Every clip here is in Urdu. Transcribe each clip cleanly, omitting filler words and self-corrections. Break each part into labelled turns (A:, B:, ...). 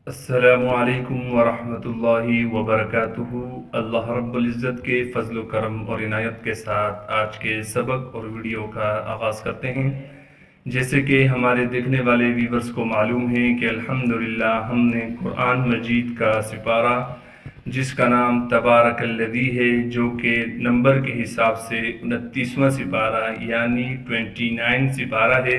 A: السلام علیکم ورحمۃ اللہ وبرکاتہ۔ اللہ رب العزت کے فضل و کرم اور عنایت کے ساتھ آج کے سبق اور ویڈیو کا آغاز کرتے ہیں۔ جیسے کہ ہمارے دیکھنے والے ویورز کو معلوم ہے کہ الحمدللہ ہم نے قرآن مجید کا سپارہ جس کا نام تبارک الذی ہے، جو کہ نمبر کے حساب سے 29واں سپارہ یعنی 29 سپارہ ہے،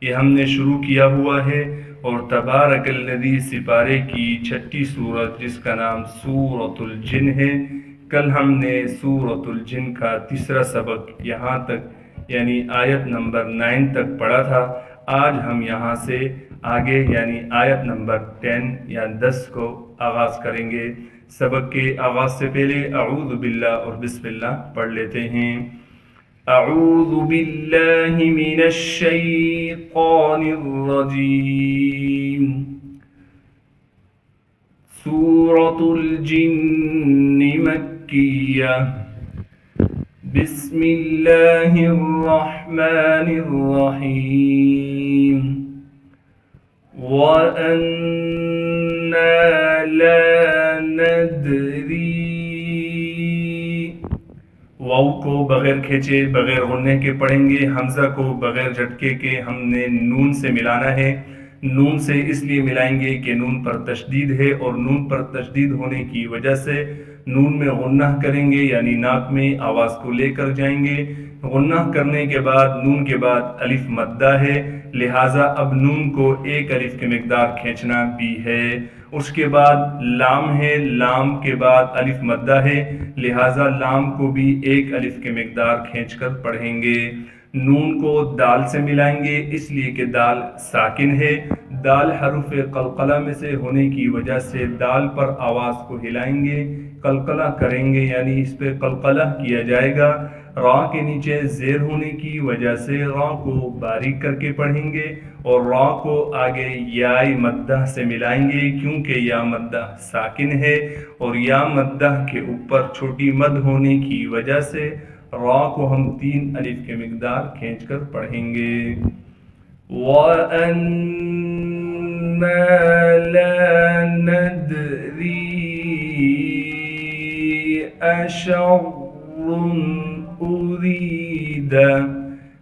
A: یہ ہم نے شروع کیا ہوا ہے۔ اور تبارک الذی سپارے کی 6ٹھی سورت جس کا نام سورۃ الجن ہے، کل ہم نے سورۃ الجن کا تیسرا سبق یہاں تک یعنی آیت نمبر 9 تک پڑھا تھا۔ آج ہم یہاں سے آگے یعنی آیت نمبر 10 یا 10 کو آغاز کریں گے۔ سبق کے آغاز سے پہلے اعوذ باللہ اور بسم اللہ پڑھ لیتے ہیں۔ اعوذ باللہ من الشیطان الرجیم۔ سورۃ الجن مکیہ۔ بسم اللہ الرحمن الرحیم۔ وَأَنَّا لَا نَدْرِي۔ واو کو بغیر کھینچے بغیر غننے کے پڑھیں گے، حمزہ کو بغیر جھٹکے کے ہم نے نون سے ملانا ہے۔ نون سے اس لیے ملائیں گے کہ نون پر تشدید ہے، اور نون پر تشدید ہونے کی وجہ سے نون میں غنہ کریں گے یعنی ناک میں آواز کو لے کر جائیں گے۔ غنہ کرنے کے بعد نون کے بعد الف مدہ ہے، لہٰذا اب نون کو ایک الف کی مقدار کھینچنا بھی ہے۔ اس کے بعد لام ہے، لام کے بعد الف مدہ ہے، لہٰذا لام کو بھی ایک الف کی مقدار کھینچ کر پڑھیں گے۔ نون کو دال سے ملائیں گے اس لیے کہ دال ساکن ہے۔ دال حروف قلقلہ میں سے ہونے کی وجہ سے دال پر آواز کو ہلائیں گے، قلقلہ کریں گے یعنی اس پہ قلقلہ کیا جائے گا۔ را کے نیچے زیر ہونے کی وجہ سے را کو باریک کر کے پڑھیں گے، اور را کو آگے یا مدہ سے ملائیں گے کیونکہ یا مدہ ساکن ہے، اور یا مدہ کے اوپر چھوٹی مد ہونے کی وجہ سے را کو ہم 3 الف کے مقدار کھینچ کر پڑھیں گے۔ وَأَنَّا لَا نَدْرِي أَشَرٌّ أُرِيدَ۔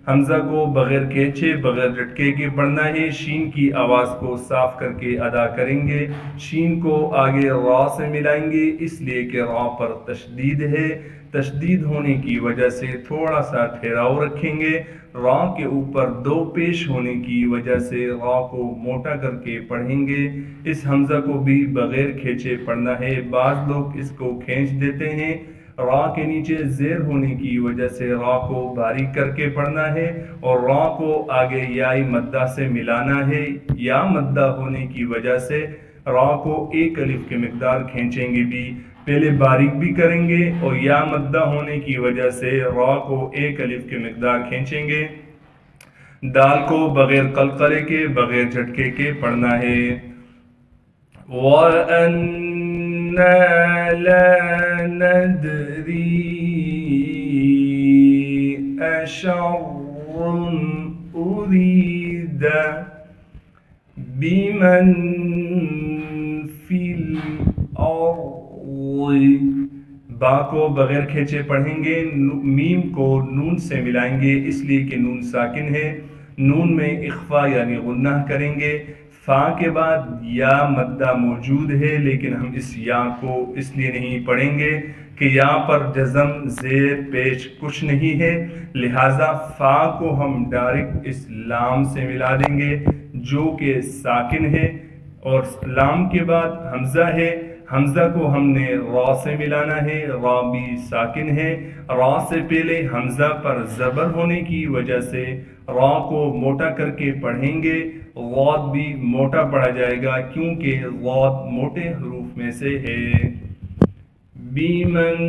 A: حمزہ کو بغیر کھینچے بغیر جھٹکے کے پڑھنا ہے، شین کی آواز کو صاف کر کے ادا کریں گے۔ شین کو آگے را سے ملائیں گے اس لیے کہ را پر تشدید ہے، تشدید ہونے کی وجہ سے تھوڑا سا ٹھہراؤ رکھیں گے۔ را کے اوپر 2 پیش ہونے کی وجہ سے را کو موٹا کر کے پڑھیں گے۔ اس حمزہ کو بھی بغیر کھینچے پڑھنا ہے، بعض لوگ اس کو کھینچ دیتے ہیں۔ را کے نیچے زیر ہونے کی وجہ سے را کو باریک کر کے پڑھنا ہے، اور را کو آگے یا مدہ سے ملانا ہے۔ یا مدہ ہونے کی وجہ سے را کو ایک الف کی مقدار کھینچیں گے بھی، پہلے باریک بھی کریں گے، اور یا مدہ ہونے کی وجہ سے را کو ایک الف کی مقدار کھینچیں گے۔ دال کو بغیر قلقلے کے بغیر جھٹکے کے پڑھنا ہے۔ وَأَنَّا لَا نَدْرِي أَشَرٌّ أُرِيدَ بِمَنْ فِي الْأَرْضِ۔ با کو بغیر کھینچے پڑھیں گے، میم کو نون سے ملائیں گے اس لیے کہ نون ساکن ہے، نون میں اخفا یعنی غنہ کریں گے۔ فا کے بعد یا مدہ موجود ہے لیکن ہم اس یا کو اس لیے نہیں پڑھیں گے کہ یا پر جزم زیر پیش کچھ نہیں ہے، لہٰذا فا کو ہم ڈائریکٹ اس لام سے ملا دیں گے جو کہ ساکن ہے، اور لام کے بعد حمزہ ہے، حمزہ کو ہم نے را سے ملانا ہے، را بھی ساکن ہے۔ را سے پہلے حمزہ پر زبر ہونے کی وجہ سے را کو موٹا کر کے پڑھیں گے، غاد بھی موٹا پڑھا جائے گا کیونکہ غاد موٹے حروف میں سے ہے۔ بِمَنْ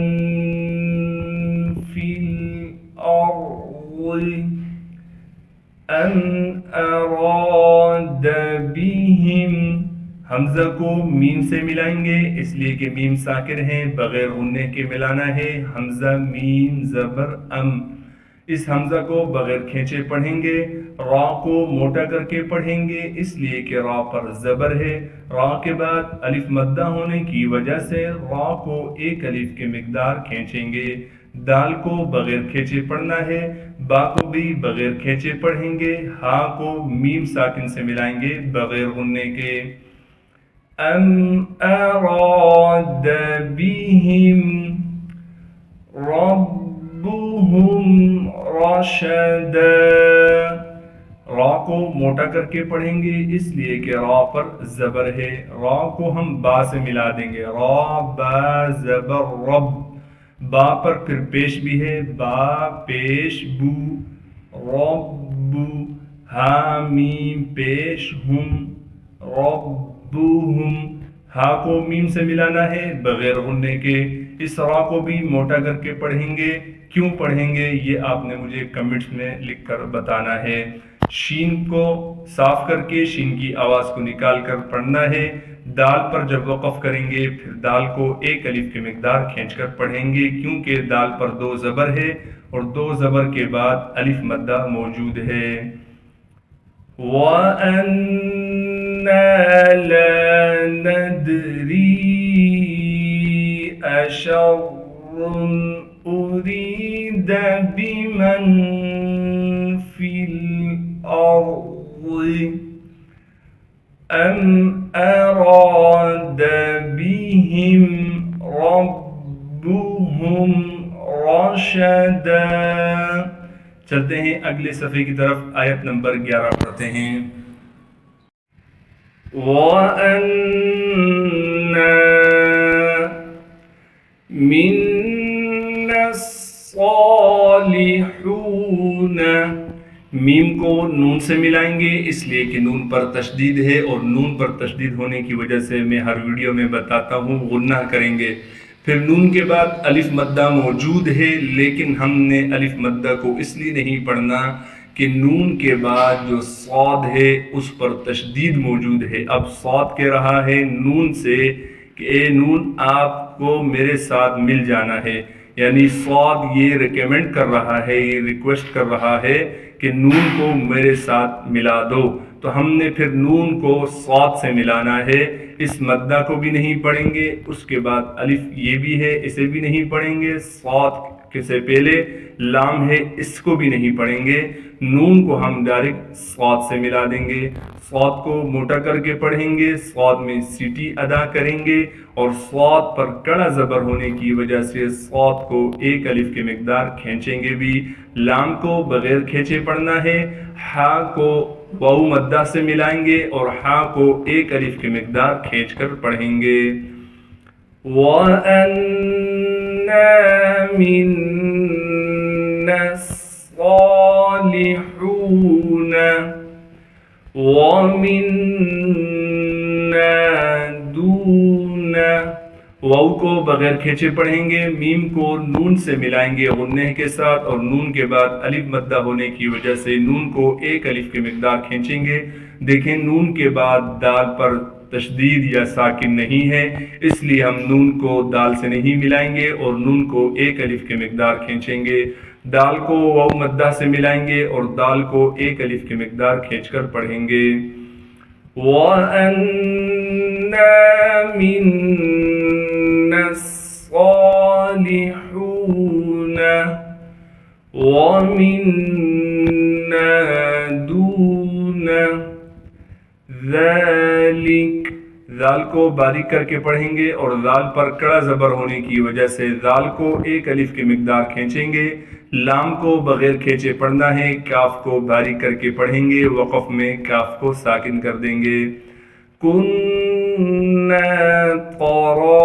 A: فِي الْأَرْضِ أَنْ أَرَادَ بِهِمْ۔ حمزہ کو میم سے ملائیں گے اس لیے کہ میم ساکن ہے، بغیر غننے کے ملانا ہے، حمزہ میم زبر ام۔ اس حمزہ کو بغیر کھینچے پڑھیں گے۔ را کو موٹا کر کے پڑھیں گے اس لیے کہ را پر زبر ہے، را کے بعد الف مدہ ہونے کی وجہ سے را کو ایک الف کی مقدار کھینچیں گے، دال کو بغیر کھینچے پڑھنا ہے، با کو بھی بغیر کھینچے پڑھیں گے، ہا کو میم ساکن سے ملائیں گے بغیر غننے کے۔ ام اراد بهم ربهم رشدا، را کو موٹا کر کے پڑھیں گے اس لیے کہ را پر زبر ہے، را کو ہم با سے ملا دیں گے، را با زبر رب، با پر پھر پیش بھی ہے، با پیش بو، ربو، ہا میم پیش ہم، ربوہم، ہا کو میم سے ملانا ہے بغیر غننے کے۔ اس را کو بھی موٹا کر کے پڑھیں گے، کیوں پڑھیں گے یہ آپ نے مجھے کمنٹس میں لکھ کر بتانا ہے۔ شین کو صاف کر کے شین کی آواز کو نکال کر پڑھنا ہے، دال پر جب وقف کریں گے پھر دال کو ایک الف کی مقدار کھینچ کر پڑھیں گے کیونکہ دال پر دو زبر ہے اور دو زبر کے بعد الف مدہ موجود ہے۔ وَأَنَّا لَا نَدْرِي أَشَرٌّ أُرِيدَ بِمَنْ فِي الْأَرْضِ أَمْ أَرَادَ بِهِمْ رَبُّهُمْ رَشَدًا۔ چلتے ہیں اگلے صفحے کی طرف، آیت نمبر 11 پڑھتے ہیں۔ وَأَنَّا مِنَّا الصَّالِحُونَ، میم کو نون سے ملائیں گے اس لیے کہ نون پر تشدید ہے اور نون پر تشدید ہونے کی وجہ سے میں ہر ویڈیو میں بتاتا ہوں غنہ کریں گے۔ پھر نون کے بعد الف مدہ موجود ہے لیکن ہم نے الف مدہ کو اس لیے نہیں پڑھنا کہ نون کے بعد جو صاد ہے اس پر تشدید موجود ہے۔ اب صاد کہہ رہا ہے نون سے کہ اے نون آپ کو میرے ساتھ مل جانا ہے، یعنی صاد یہ ریکمینڈ کر رہا ہے، یہ ریکویسٹ کر رہا ہے کہ نون کو میرے ساتھ ملا دو، تو ہم نے پھر نون کو صاد سے ملانا ہے۔ اس مدہ کو بھی نہیں پڑھیں گے، اس کے بعد الف یہ بھی ہے اسے بھی نہیں پڑھیں گے، صاد سے پہلے لام ہے اس کو بھی نہیں پڑھیں گے، نون کو ہم ڈائریکٹ صاد سے ملا دیں گے، صاد کو موٹا کر کے پڑھیں گے، صاد میں سیٹی ادا کریں گے اور صاد پر کڑا زبر ہونے کی وجہ سے صاد کو ایک الف کی مقدار کھینچیں گے بھی، لام کو بغیر کھینچے پڑھنا ہے، ہا کو واو مدہ سے ملائیں گے اور ہا کو ایک الف کی مقدار کھینچ کر پڑھیں گے۔ وَأَنَّا مِنَّا الصَّالِحُونَ وَمِنَّا دُونَ، واو کو بغیر کھینچے پڑھیں گے، میم کو نون سے ملائیں گے غنہ کے ساتھ اور نون کے بعد الف مدہ ہونے کی وجہ سے نون کو ایک الف کی مقدار کھینچیں گے۔ دیکھیں نون کے بعد دال پر تشدید یا ساکن نہیں ہے اس لیے ہم نون کو دال سے نہیں ملائیں گے اور نون کو ایک الف کی مقدار کھینچیں گے، دال کو واو مدہ سے ملائیں گے اور دال کو ایک الف کی مقدار کھینچ کر پڑھیں گے۔ وَأَنَّا مِنَّا الصَّالِحُونَ وَمِنَّا دُونَ ذَلِكَ، ذال کو باریک کر کے پڑھیں گے اور ذال پر کڑا زبر ہونے کی وجہ سے ذال کو ایک الف کی مقدار کھینچیں گے، لام کو بغیر کھینچے پڑھنا ہے، کاف کو باریک کر کے پڑھیں گے، وقف میں کاف کو ساکن کر دیں گے۔ كُنَّا طَرَائِقَ،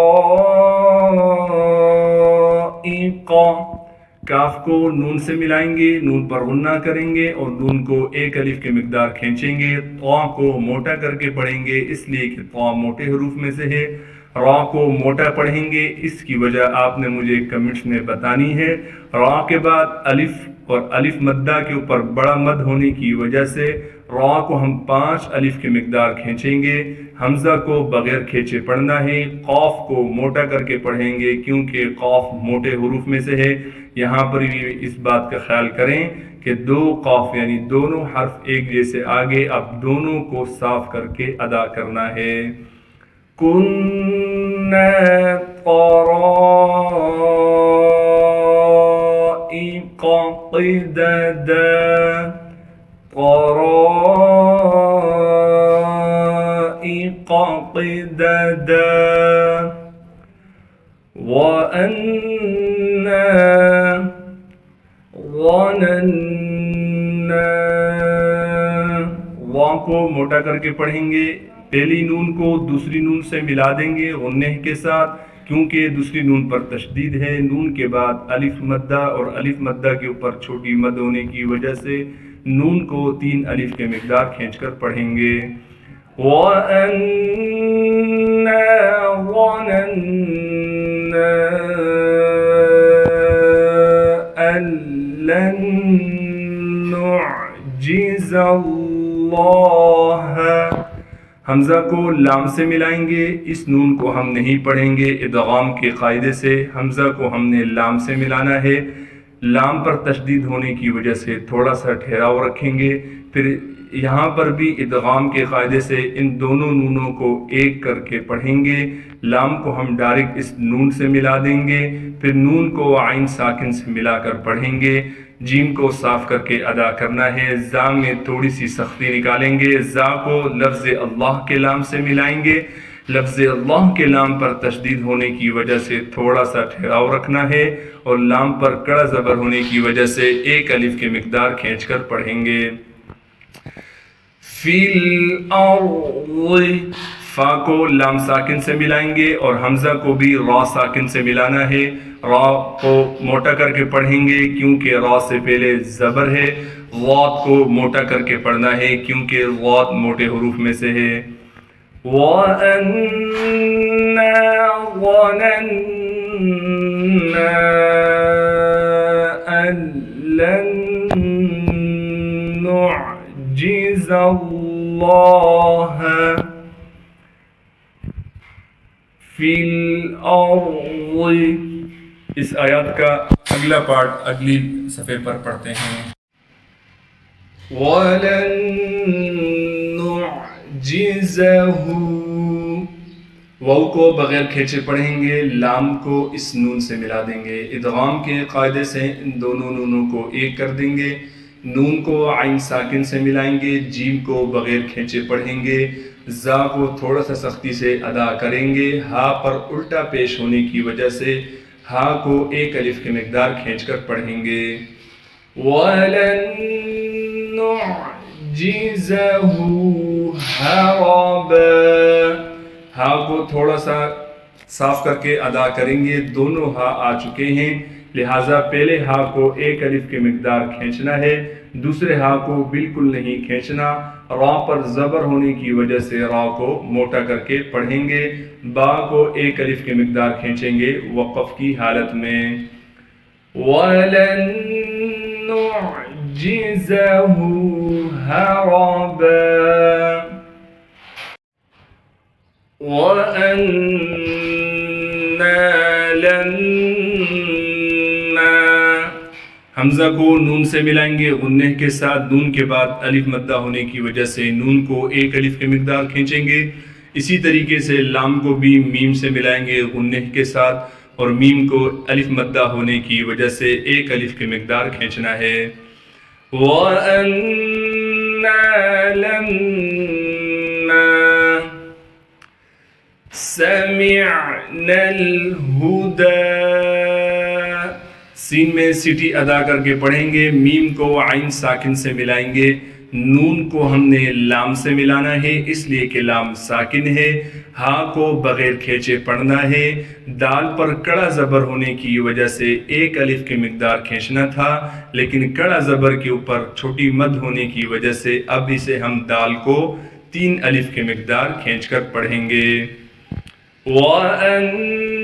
A: کاف کو نون سے ملائیں گے، نون پر غنہ کریں گے اور نون کو ایک الف کی مقدار کھینچیں گے، طا کو موٹا کر کے پڑھیں گے اس لیے کہ طا موٹے حروف میں سے ہے، را کو موٹا پڑھیں گے اس کی وجہ آپ نے مجھے کمنٹس میں بتانی ہے، را کے بعد الف اور الف مدہ کے اوپر بڑا مد ہونے کی وجہ سے را کو ہم 5 الف کی مقدار کھینچیں گے، حمزہ کو بغیر کھینچے پڑھنا ہے، قاف کو موٹا کر کے پڑھیں گے کیونکہ قاف موٹے حروف میں سے ہے۔ یہاں پر بھی اس بات کا خیال کریں کہ 2 قاف یعنی دونوں حرف ایک جیسے آگے، اب دونوں کو صاف کر کے ادا کرنا ہے۔ كنا طرائق قددا، طرائق قددا، وأنا ظننا، واں کو موٹا کر کے پڑھیں گے، پہلی نون کو دوسری نون سے ملا دیں گے غنہ کے ساتھ کیونکہ دوسری نون پر تشدید ہے، نون کے بعد الف مدہ اور الف مدہ کے اوپر چھوٹی مد ہونے کی وجہ سے نون کو 3 الف کے مقدار کھینچ کر پڑھیں گے۔ وَأَنَّا ظَنَنَّا أَن لَّن نُّعْجِزَ اللَّهَ، حمزہ کو لام سے ملائیں گے، اس نون کو ہم نہیں پڑھیں گے ادغام کے قاعدے سے، حمزہ کو ہم نے لام سے ملانا ہے، لام پر تشدید ہونے کی وجہ سے تھوڑا سا ٹھہراؤ رکھیں گے، پھر یہاں پر بھی ادغام کے قاعدے سے ان دونوں نونوں کو ایک کر کے پڑھیں گے، لام کو ہم ڈائریکٹ اس نون سے ملا دیں گے، پھر نون کو عین ساکن سے ملا کر پڑھیں گے، جیم کو صاف کر کے ادا کرنا ہے، زا میں تھوڑی سی سختی نکالیں گے، زا کو لفظ اللہ کے لام سے ملائیں گے، لفظ اللہ کے لام پر تشدید ہونے کی وجہ سے تھوڑا سا ٹھہراؤ رکھنا ہے اور لام پر کڑا زبر ہونے کی وجہ سے 1 الف کی مقدار کھینچ کر پڑھیں گے۔ فی الارض، فا کو لام ساکن سے ملائیں گے اور حمزہ کو بھی را ساکن سے ملانا ہے، را کو موٹا کر کے پڑھیں گے کیونکہ را سے پہلے زبر ہے، غاد کو موٹا کر کے پڑھنا ہے کیونکہ غاد موٹے حروف میں سے ہے۔ وَأَنَّا ظَنَنَّا أَن لَّن نُّعْجِزَ اللَّهَ فِي الْأَرْضِ، اس آیات کا اگلا پارٹ اگلی صفحے پر پڑھتے ہیں۔ وَلَن نُّعْجِزَهُ، واو کو بغیر کھینچے پڑھیں گے، لام کو اس نون سے ملا دیں گے، ادغام کے قاعدے سے ان دونوں نونوں کو ایک کر دیں گے، نون کو عین ساکن سے ملائیں گے، جیم کو بغیر کھینچے پڑھیں گے، زا کو تھوڑا سا سختی سے ادا کریں گے، ہا پر الٹا پیش ہونے کی وجہ سے ہا کو 1 الف کی مقدار کھینچ کر پڑھیں گے۔ وَلَن نُّعْجِزَهُ هَرَبًا، ہا کو تھوڑا سا صاف کر کے ادا کریں گے، دونوں ہا آ چکے ہیں لہٰذا پہلے ہا کو 1 الف کی مقدار کھینچنا ہے، دوسرے ہا کو بالکل نہیں کھینچنا، را پر زبر ہونے کی وجہ سے را کو موٹا کر کے پڑھیں گے، با کو 1 الف کی مقدار کھینچیں گے وقف کی حالت میں۔ وَلَن نُّعْجِزَهُ هَرَبًا، وَأَنَّا لَنَّا، حمزہ کو نون سے ملائیں گے غنہ کے ساتھ، نون کے بعد الف مدہ ہونے کی وجہ سے نون کو 1 الف کی مقدار کھینچیں گے، اسی طریقے سے لام کو بھی میم سے ملائیں گے غنہ کے ساتھ اور میم کو الف مدہ ہونے کی وجہ سے 1 الف کی مقدار کھینچنا ہے۔ وَأَنَّا لَمَّا سَمِعْنَا الْهُدَى، سین میں سیٹی ادا کر کے پڑھیں گے، میم کو عین ساکن سے ملائیں گے، نون کو ہم نے لام سے ملانا ہے اس لیے کہ لام ساکن ہے، ہا کو بغیر کھینچے پڑھنا ہے، دال پر کڑا زبر ہونے کی وجہ سے 1 الف کی مقدار کھینچنا تھا لیکن کڑا زبر کے اوپر چھوٹی مد ہونے کی وجہ سے اب اسے ہم دال کو 3 الف کی مقدار کھینچ کر پڑھیں گے۔ وَأَنَّا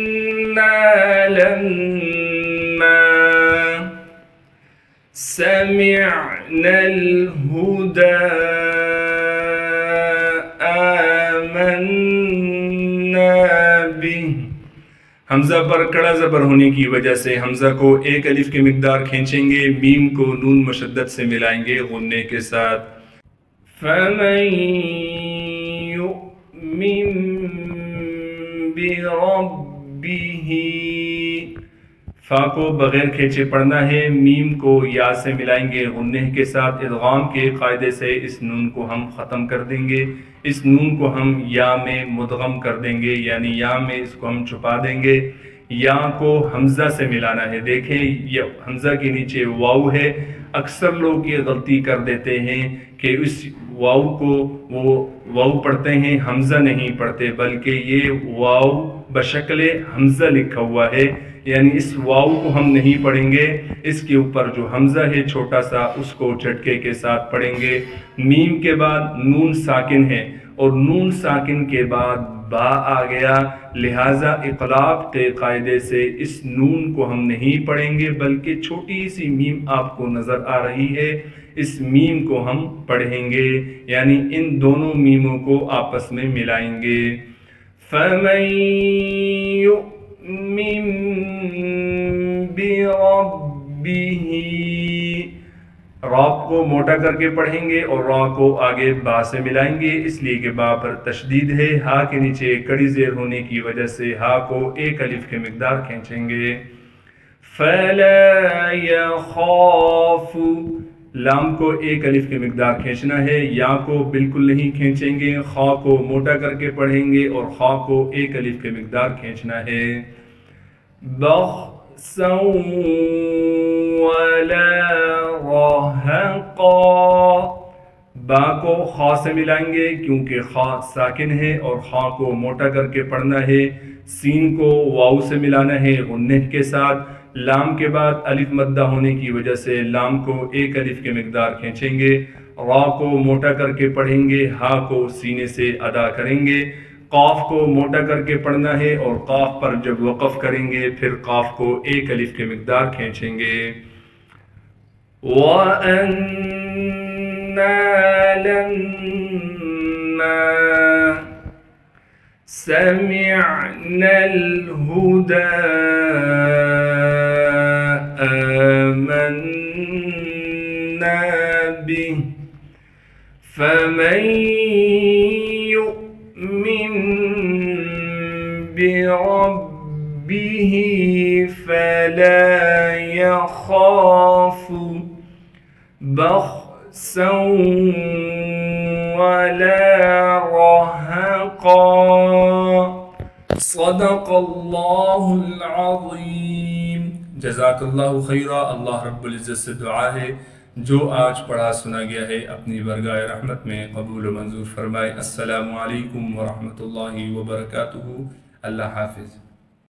A: لَمَّا سَمِعْنَا الْهُدَى به حمزہ پر کڑا زبر ہونے کی وجہ سے حمزہ کو ایک الف کی مقدار کھینچیں گے، میم کو نون مشدد سے ملائیں گے غنے کے ساتھ. فَمَن يُؤْمِن بِرَبِّهِ فا کو بغیر کھینچے پڑھنا ہے، میم کو یا سے ملائیں گے غنہ کے ساتھ. ادغام کے قاعدے سے اس نون کو ہم ختم کر دیں گے، اس نون کو ہم یا میں مدغم کر دیں گے، یعنی یا میں اس کو ہم چھپا دیں گے. یا کو حمزہ سے ملانا ہے. دیکھیں یہ حمزہ کے نیچے واو ہے. اکثر لوگ یہ غلطی کر دیتے ہیں کہ اس واو کو وہ واو پڑھتے ہیں، حمزہ نہیں پڑھتے، بلکہ یہ واو بشکل حمزہ لکھا ہوا ہے، یعنی اس واو کو ہم نہیں پڑھیں گے، اس کے اوپر جو حمزہ ہے چھوٹا سا اس کو جھٹکے کے ساتھ پڑھیں گے. میم کے بعد نون ساکن ہے اور نون ساکن کے بعد با آ گیا، لہٰذا اقلاب کے قاعدے سے اس نون کو ہم نہیں پڑھیں گے، بلکہ چھوٹی سی میم آپ کو نظر آ رہی ہے، اس میم کو ہم پڑھیں گے، یعنی ان دونوں میموں کو آپس میں ملائیں گے. فَمَن يُؤْمِن بِرَبِّهِ را کو موٹا کر کے پڑھیں گے اور را کو آگے با سے ملائیں گے، اس لیے کہ با پر تشدید ہے. ہا کے نیچے کڑی زیر ہونے کی وجہ سے ہا کو ایک الف کے مقدار کھینچیں گے. فَلَا يَخَافُ لام کو ایک الف کی مقدار کھینچنا ہے، یا کو بالکل نہیں کھینچیں گے، خا کو موٹا کر کے پڑھیں گے اور خا کو ایک الف کی مقدار کھینچنا ہے. بَخْسًا وَلَا رَهَقًا با کو خا سے ملائیں گے کیونکہ خا ساکن ہے اور خا کو موٹا کر کے پڑھنا ہے. سین کو واو سے ملانا ہے غنہ کے ساتھ. لام کے بعد الف مدہ ہونے کی وجہ سے لام کو ایک الف کے مقدار کھینچیں گے. را کو موٹا کر کے پڑھیں گے، ہا کو سینے سے ادا کریں گے. قاف کو موٹا کر کے پڑھنا ہے اور قاف پر جب وقف کریں گے پھر قاف کو ایک الف کے مقدار کھینچیں گے. وَأَنَّا لَمَّا سَمِعْنَا الْهُدَى آمَنَّا بِهِ فَمَن يُؤْمِن بِرَبِّهِ فَلَا يَخَافُ بَخْسًا وَلَا رَهَقًا. صدق اللہ العظیم. جزاک اللہ خیرہ. اللہ رب العزت سے دعا ہے جو آج پڑھا سنا گیا ہے اپنی برگاہ رحمت میں قبول و منظور فرمائے. السلام علیکم ورحمۃ اللہ وبرکاتہ. اللہ حافظ.